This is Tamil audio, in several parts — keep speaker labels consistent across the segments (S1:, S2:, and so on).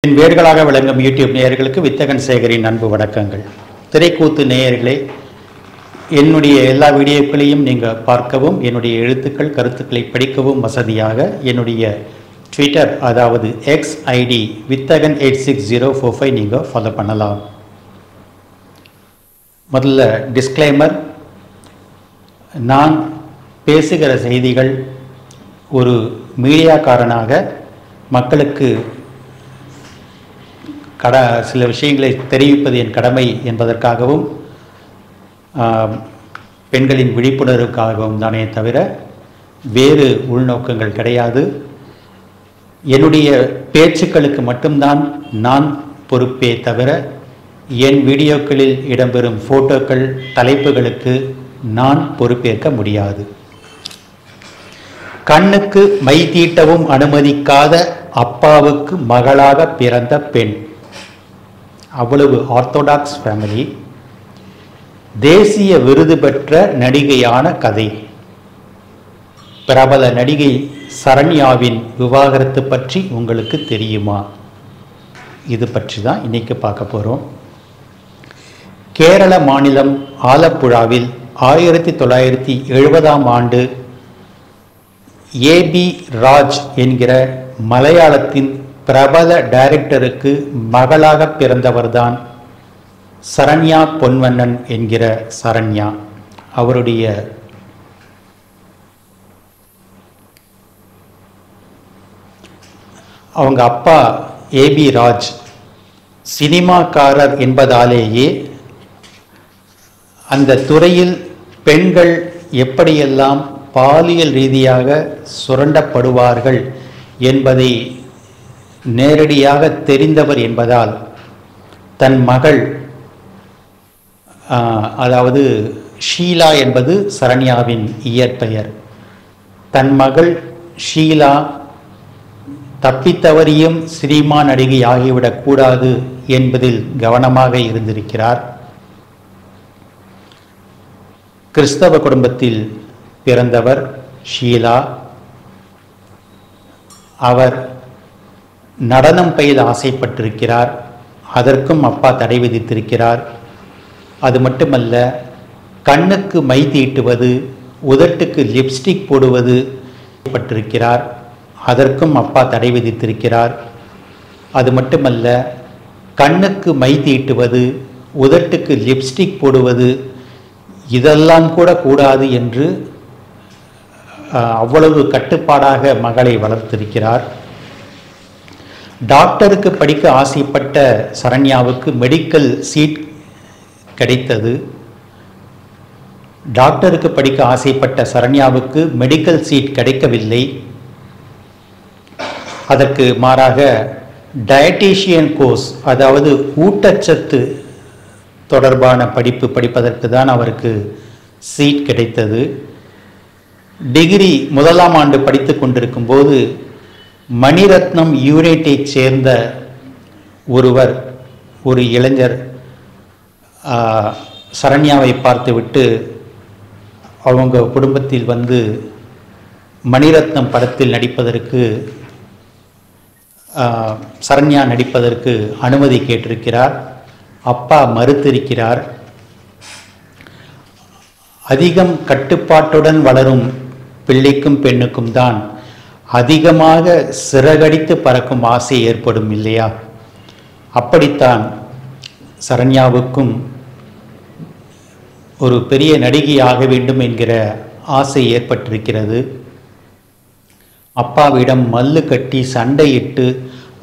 S1: என் வேர்களாக விளங்கும் யூடியூப் நேயர்களுக்கு வித்தகன் சேகரின் அன்பு வணக்கங்கள். திரைக்கூத்து நேயர்களே, என்னுடைய எல்லா வீடியோக்களையும் நீங்கள் பார்க்கவும், என்னுடைய எழுத்துக்கள் கருத்துக்களை படிக்கவும் வசதியாக என்னுடைய ட்விட்டர், அதாவது எக்ஸ் ஐடி வித்தகன் 86045 நீங்கள் ஃபாலோ பண்ணலாம். முதல்ல டிஸ்க்ளைமர், நான் பேசுகிற செய்திகள் ஒரு மீடியாக்காரனாக மக்களுக்கு சில விஷயங்களை தெரிவிப்பது என் கடமை என்பதற்காகவும் பெண்களின் விழிப்புணர்வுக்காகவும் தானே தவிர வேறு உள்நோக்கங்கள் கிடையாது. என்னுடைய பேச்சுக்களுக்கு மட்டும்தான் நான் பொறுப்பே தவிர என் வீடியோக்களில் இடம்பெறும் ஃபோட்டோக்கள், தலைப்புகளுக்கு நான் பொறுப்பேற்க முடியாது. கண்ணுக்கு மை தீட்டவும் அனுமதிக்காத அப்பாவுக்கு மகளாக பிறந்த பெண், அவ்வளவு ஆர்த்தோடாக்ஸ் ஃபேமிலி. தேசிய விருது பெற்ற நடிகையான கதை. பிரபல நடிகை சரண்யாவின் விவாகரத்து பற்றி உங்களுக்கு தெரியுமா? இது பற்றி தான் இன்னைக்கு பார்க்க போகிறோம். கேரள மாநிலம் ஆலப்புழாவில் 1970ஆம் ஆண்டு ஏபி ராஜ் என்கிற மலையாளத்தின் பிரபல டைரக்டருக்கு மகளாக பிறந்தவர்தான் சரண்யா பொன்வண்ணன் என்கிற சரண்யா. அவங்க அப்பா ஏபி ராஜ் சினிமாக்காரர் என்பதாலேயே அந்த துறையில் பெண்கள் எப்படியெல்லாம் பாலியல் ரீதியாக சுரண்டப்படுவார்கள் என்பதை நேரடியாக தெரிந்தவர் என்பதால் தன் மகள், அதாவது ஷீலா என்பது சரண்யாவின் இயற்பெயர், தன் மகள் ஷீலா தப்பித்தவறியும் சினிமா நடிகை ஆகிவிடக் கூடாது என்பதில் கவனமாக இருந்திருக்கிறார். கிறிஸ்தவ குடும்பத்தில் பிறந்தவர் ஷீலா. அவர் நடனம் பயில ஆசைப்பட்டிருக்கிறார். அதற்கும் அப்பா தடை விதித்திருக்கிறார். அது மட்டுமல்ல, கண்ணுக்கு மை தீட்டுவது, உதட்டுக்கு லிப்ஸ்டிக் போடுவது பட்டிருக்கிறார். அதற்கும் அப்பா தடை விதித்திருக்கிறார். அது மட்டுமல்ல, கண்ணுக்கு மை தீட்டுவது, உதட்டுக்கு லிப்ஸ்டிக் போடுவது இதெல்லாம் கூட கூடாது என்று அவ்வளவு கட்டுப்பாடாக மகளை வளர்த்திருக்கிறார். டாக்டருக்கு படிக்க ஆசைப்பட்ட சரண்யாவுக்கு மெடிக்கல் சீட் கிடைத்தது. டாக்டருக்கு படிக்க ஆசைப்பட்ட சரண்யாவுக்கு மெடிக்கல் சீட் கிடைக்கவில்லை. அதற்கு மாறாக டயட்டீஷியன் கோர்ஸ், அதாவது ஊட்டச்சத்து தொடர்பான படிப்பு படிப்பதற்கு தான் அவருக்கு சீட் கிடைத்தது. டிகிரி முதலாம் ஆண்டு படித்து கொண்டிருக்கும் போது மணிரத்னம் யூனிட்டை சேர்ந்த ஒரு இளைஞர் சரண்யாவை பார்த்துவிட்டு அவங்க குடும்பத்தில் வந்து மணிரத்னம் படத்தில் நடிப்பதற்கு, சரண்யா நடிப்பதற்கு அனுமதி கேட்டிருக்கிறார். அப்பா மறுத்திருக்கிறார். அதிகம் கட்டுப்பாட்டுடன் வளரும் பிள்ளைக்கும் பெண்ணுக்கும் தான் அதிகமாக சிறகடித்து பறக்கும் ஆசை ஏற்படும் இல்லையா? அப்படித்தான் சரண்யாவுக்கும் ஒரு பெரிய நடிகை ஆக வேண்டும் என்கிற ஆசை ஏற்பட்டிருக்கிறது. அப்பாவிடம் மல்லு கட்டி சண்டையிட்டு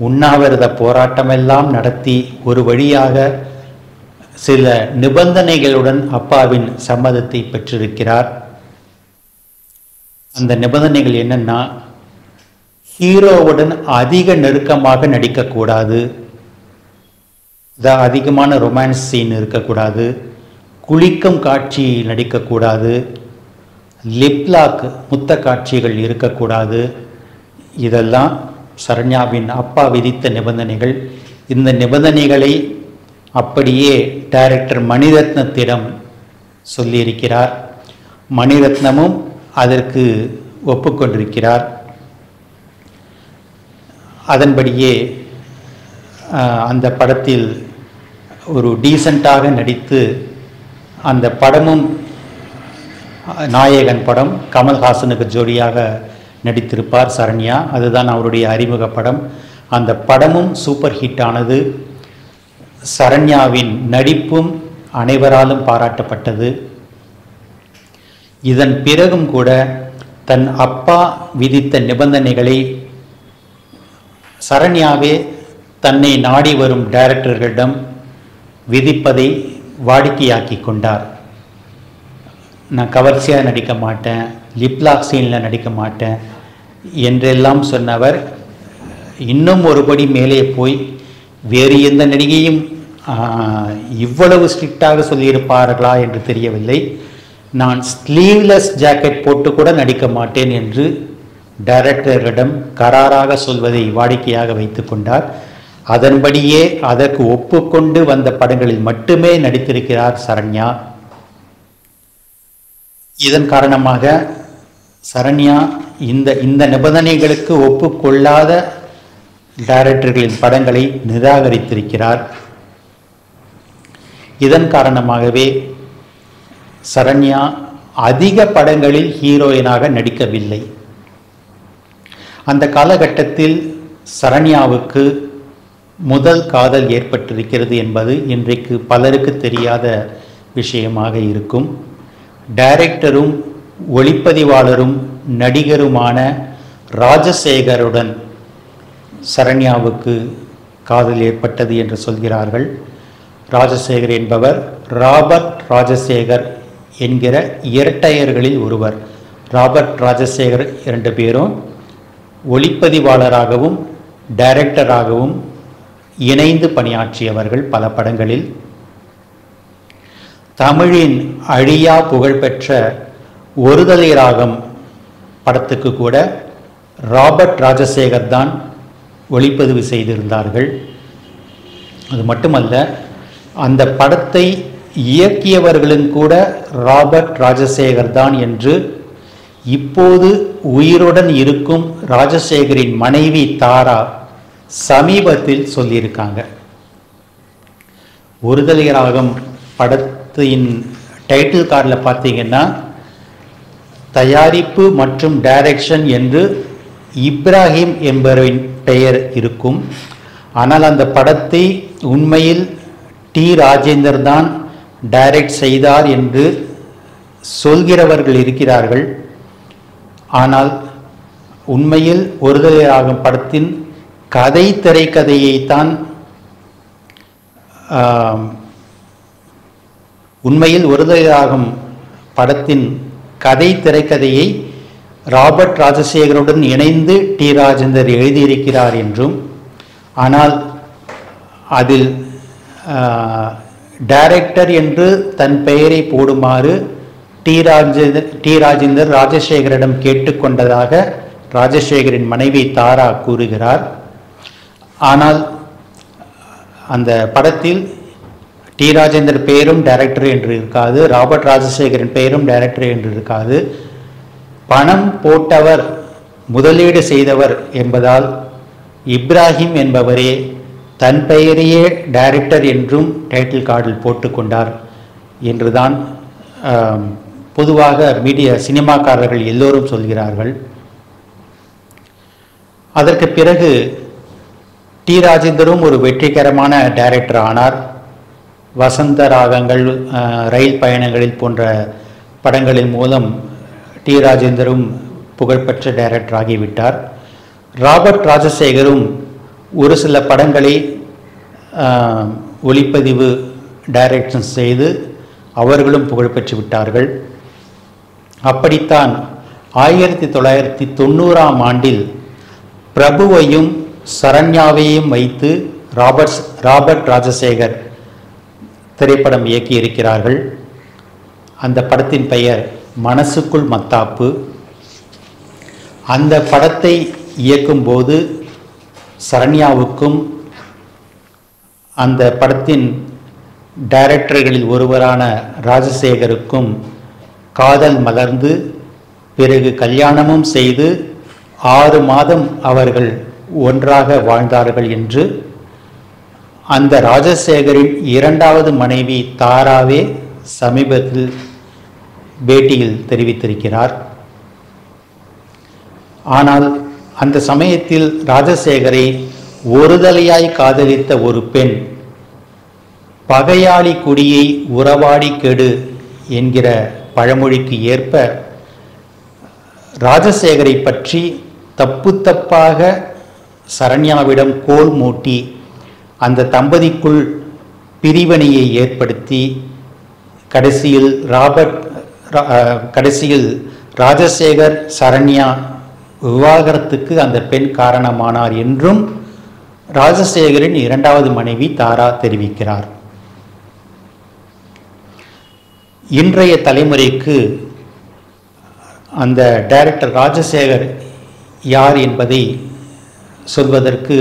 S1: உண்ணாவிரத போராட்டமெல்லாம் நடத்தி ஒரு வழியாக சில நிபந்தனைகளுடன் அப்பாவின் சம்மதத்தை பெற்றிருக்கிறார். அந்த நிபந்தனைகள் என்னன்னா, ஹீரோவுடன் அதிக நெருக்கமாக நடிக்கக்கூடாது, அதிகமான ரொமான்ஸ் சீன் இருக்கக்கூடாது, குளிக்கும் காட்சி நடிக்கக்கூடாது, லிப்லாக் முத்த காட்சிகள் இருக்கக்கூடாது. இதெல்லாம் சரண்யாவின் அப்பா விதித்த நிபந்தனைகள். இந்த நிபந்தனைகளை அப்படியே டைரக்டர் மணிரத்னத்திடம் சொல்லியிருக்கிறார். மணிரத்னமும் அதற்கு ஒப்புக்கொண்டிருக்கிறார். அதன்படியே அந்த படத்தில் ஒரு டீசெண்டாக நடித்து அந்த படமும் நாயகன் படம் கமல்ஹாசனுக்கு ஜோடியாக நடித்திருப்பார் சரண்யா. அதுதான் அவருடைய அறிமுக படம். அந்த படமும் சூப்பர் ஹிட் ஆனது. சரண்யாவின் நடிப்பும் அனைவராலும் பாராட்டப்பட்டது. இதன் பிறகும் கூட தன் அப்பா விதித்த நிபந்தனைகளை சரண்யாவே தன்னை நாடி வரும் டைரக்டர்களிடம் விதிப்பதை வாடிக்கையாக்கி கொண்டார். நான் கவர்ச்சியாக நடிக்க மாட்டேன், லிப்லாக் சீனில் நடிக்க மாட்டேன் என்றெல்லாம் சொன்னவர் இன்னும் ஒருபடி மேலே போய் வேறு எந்த நடிகையும் இவ்வளவு ஸ்ட்ரிக்டாக சொல்லியிருப்பார்களா என்று தெரியவில்லை. நான் ஸ்லீவ்லெஸ் ஜாக்கெட் போட்டு கூட நடிக்க மாட்டேன் என்று டைரக்டரிடம் கராராக சொல்வதை வாடிக்கையாக வைத்து கொண்டார். அதன்படியே அதற்கு ஒப்புக்கொண்டு வந்த படங்களில் மட்டுமே நடித்திருக்கிறார் சரண்யா. இதன் காரணமாக சரண்யா இந்த நிபந்தனைகளுக்கு ஒப்புக்கொள்ளாத டைரக்டர்களின் படங்களை நிராகரித்திருக்கிறார். இதன் காரணமாகவே சரண்யா அதிக படங்களில் ஹீரோயினாக நடிக்கவில்லை. அந்த காலகட்டத்தில் சரண்யாவுக்கு முதல் காதல் ஏற்பட்டிருக்கிறது என்பது இன்றைக்கு பலருக்கு தெரியாத விஷயமாக இருக்கும். டைரக்டரும் ஒளிப்பதிவாளரும் நடிகருமான ராஜசேகருடன் சரண்யாவுக்கு காதல் ஏற்பட்டது என்று சொல்கிறார்கள். ராஜசேகர் என்பவர் ராபர்ட் ராஜசேகர் என்கிற இரட்டையர்களில் ஒருவர். ராபர்ட் ராஜசேகர் 2 பேரும் ஒளிப்பதிவாளராகவும் டைரக்டராகவும் இணைந்து பணியாற்றியவர்கள் பல படங்களில். தமிழின் அழியா புகழ்பெற்ற ஒருதலை ராகம் படத்துக்கு கூட ராபர்ட் ராஜசேகர் தான் ஒளிப்பதிவு செய்திருந்தார்கள். அது மட்டுமல்ல, அந்த படத்தை இயக்கியவர்களும் கூட ராபர்ட் ராஜசேகர் தான் என்று இப்போது உயிருடன் இருக்கும் ராஜசேகரின் மனைவி தாரா சமீபத்தில் சொல்லியிருக்காங்க. ஒருதலை ராகம் படத்தின் டைட்டில் கார்டில் பார்த்தீங்கன்னா தயாரிப்பு மற்றும் டைரக்ஷன் என்று இப்ராஹிம் என்பவரின் பெயர் இருக்கும். ஆனால் அந்த படத்தை உண்மையில் டி ராஜேந்தர் தான் டைரக்ட் செய்தார் என்று சொல்கிறவர்கள் இருக்கிறார்கள். ஆனால் உண்மையில் ஒருதலை ராகம் படத்தின் கதை திரைக்கதையைத்தான் உண்மையில் ஒருதலை ராகம் படத்தின் கதை திரைக்கதையை ராபர்ட் ராஜசேகருடன் இணைந்து டி ராஜேந்தர் எழுதியிருக்கிறார் என்றும், ஆனால் அதில் டைரக்டர் என்று தன் பெயரை போடுமாறு டி ராஜேந்தர் ராஜசேகரிடம் கேட்டுக்கொண்டதாக ராஜசேகரின் மனைவி தாரா கூறுகிறார். ஆனால் அந்த படத்தில் டி ராஜேந்தர் பெயரும் டைரக்டர் என்று இருக்காது, ராபர்ட் ராஜசேகரின் பெயரும் டைரக்டர் என்று இருக்காது. பணம் போட்டவர் முதலீடு செய்தவர் என்பதால் இப்ராஹிம் என்பவரே தன் பெயரையே டைரக்டர் என்றும் டைட்டில் கார்டில் போட்டுக்கொண்டார் என்றுதான் பொதுவாக சினிமாக்காரர்கள் எல்லோரும் சொல்கிறார்கள். அதற்கு பிறகு டி ராஜேந்தரும் ஒரு வெற்றிகரமான டைரக்டர் ஆனார். வசந்த ராகங்கள், ரயில் பயணங்களில் போன்ற படங்களின் மூலம் டி ராஜேந்தரும் புகழ்பெற்ற டைரக்டர் ஆகிவிட்டார். ராபர்ட் ராஜசேகரும் ஒரு சில படங்களை ஒளிப்பதிவு டைரக்ஷன் செய்து அவர்களும் புகழ்பெற்று விட்டார்கள். அப்படித்தான் 1990ஆம் ஆண்டில் பிரபுவையும் சரண்யாவையும் வைத்து ராபர்ட் ராஜசேகர் திரைப்படம் இயக்கியிருக்கிறார்கள். அந்த படத்தின் பெயர் மனசுக்குள் மத்தாப்பு. அந்த படத்தை இயக்கும்போது சரண்யாவுக்கும் அந்த படத்தின் டைரக்டர்களில் ஒருவரான ராஜசேகருக்கும் காதல் மலர்ந்து பிறகு கல்யாணமும் செய்து 6 மாதம் அவர்கள் ஒன்றாக வாழ்ந்தார்கள் என்று அந்த ராஜசேகரின் இரண்டாவது மனைவி தாராவே சமீபத்தில் பேட்டியில் தெரிவித்திருக்கிறார். ஆனால் அந்த சமயத்தில் ராஜசேகரை ஒருதலையாய் காதலித்த ஒரு பெண் பகையாளி குடியை உறவாடி கெடு என்கிற பழமொழிக்கு ஏற்ப ராஜசேகரை பற்றி தப்பு தப்பாக சரண்யாவிடம் கோல் மூட்டி அந்த தம்பதிக்குள் பிரிவினையை ஏற்படுத்தி கடைசியில் ராஜசேகர் சரண்யா விவாகரத்துக்கு அந்த பெண் காரணமானார் என்றும் ராஜசேகரின் இரண்டாவது மனைவி தாரா தெரிவிக்கிறார். இன்றைய தலைமுறைக்கு அந்த டைரக்டர் ராஜசேகர் யார் என்பதை சொல்வதற்கு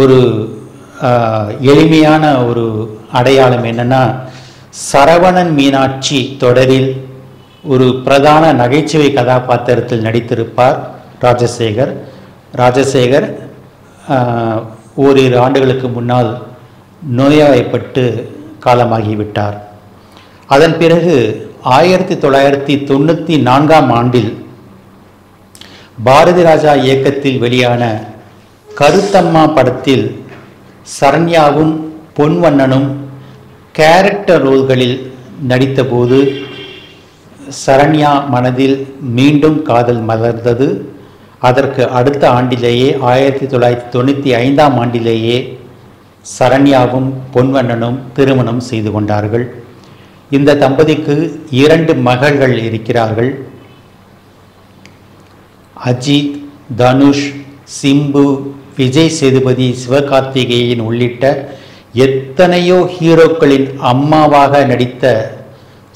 S1: ஒரு எளிமையான ஒரு அடையாளம் என்னன்னா, சரவணன் மீனாட்சி தொடரில் ஒரு பிரதான நகைச்சுவை கதாபாத்திரத்தில் நடித்திருப்பார் ராஜசேகர் ஓரிரு ஆண்டுகளுக்கு முன்னால் நோய்வாய்ப்பட்டு காலமாகிவிட்டார். அதன் பிறகு 1994ஆம் ஆண்டில் பாரதி ராஜா இயக்கத்தில் வெளியான கருத்தம்மா படத்தில் சரண்யாவும் பொன்வண்ணனும் கேரக்டர் ரோல்களில் நடித்தபோது சரண்யா மனதில் மீண்டும் காதல் மலர்ந்தது. அதற்கு அடுத்த ஆண்டிலேயே 1995ஆம் ஆண்டிலேயே சரண்யாவும் பொன்வண்ணனும் திருமணம் செய்து கொண்டார்கள். இந்த தம்பதிக்கு 2 மகள்கள் இருக்கிறார்கள். அஜித், தனுஷ், சிம்பு, விஜய் சேதுபதி, சிவகார்த்திகேயன் உள்ளிட்ட எத்தனையோ ஹீரோக்களின் அம்மாவாக நடித்த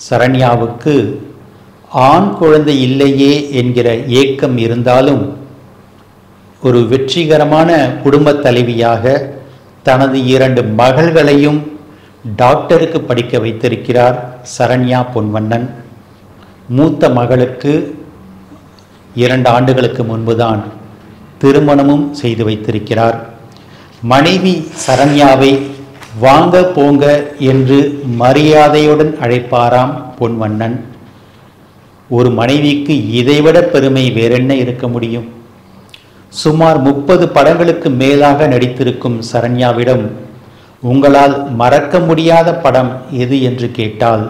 S1: சரண்யாவுக்கு ஆண் குழந்தை இல்லையே என்கிற ஏக்கம் இருந்தாலும் ஒரு வெற்றிகரமான குடும்ப தலைவியாக தனது 2 மகள்களையும் டாக்டருக்கு படிக்க வைத்திருக்கிறார் சரண்யா பொன்வண்ணன். மூத்த மகளுக்கு 2 ஆண்டுகளுக்கு முன்புதான் திருமணமும் செய்து வைத்திருக்கிறார். மனைவி சரண்யாவை வாங்க போங்க என்று மரியாதையுடன் அழைப்பாராம் பொன்வண்ணன். ஒரு மனைவிக்கு இதைவிட பெருமை வேறென்ன இருக்க முடியும்? சுமார் 30 படங்களுக்கு மேலாக நடித்திருக்கும் சரண்யாவிடம் உங்களால் மறக்க முடியாத படம் எது என்று கேட்டால்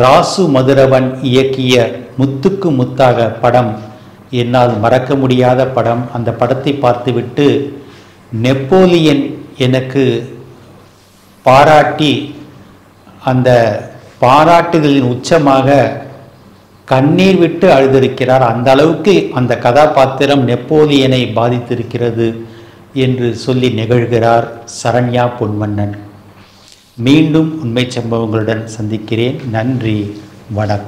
S1: ராசு மதுரவன் இயக்கிய முத்துக்கு முத்தாக படம் என்னால் மறக்க முடியாத படம். அந்த படத்தை பார்த்துவிட்டு நெப்போலியன் எனக்கு பாராட்டி அந்த பாராட்டுகளின் உச்சமாக கண்ணீர் விட்டு அழுதிருக்கிறார். அந்த அளவுக்கு அந்த கதாபாத்திரம் நெப்போலியனை பாதித்திருக்கிறது என்று சொல்லி நிகழ்கிறார் சரண்யா பொன்வண்ணன். மீண்டும் உண்மை சம்பவங்களுடன் சந்திக்கிறேன். நன்றி, வணக்கம்.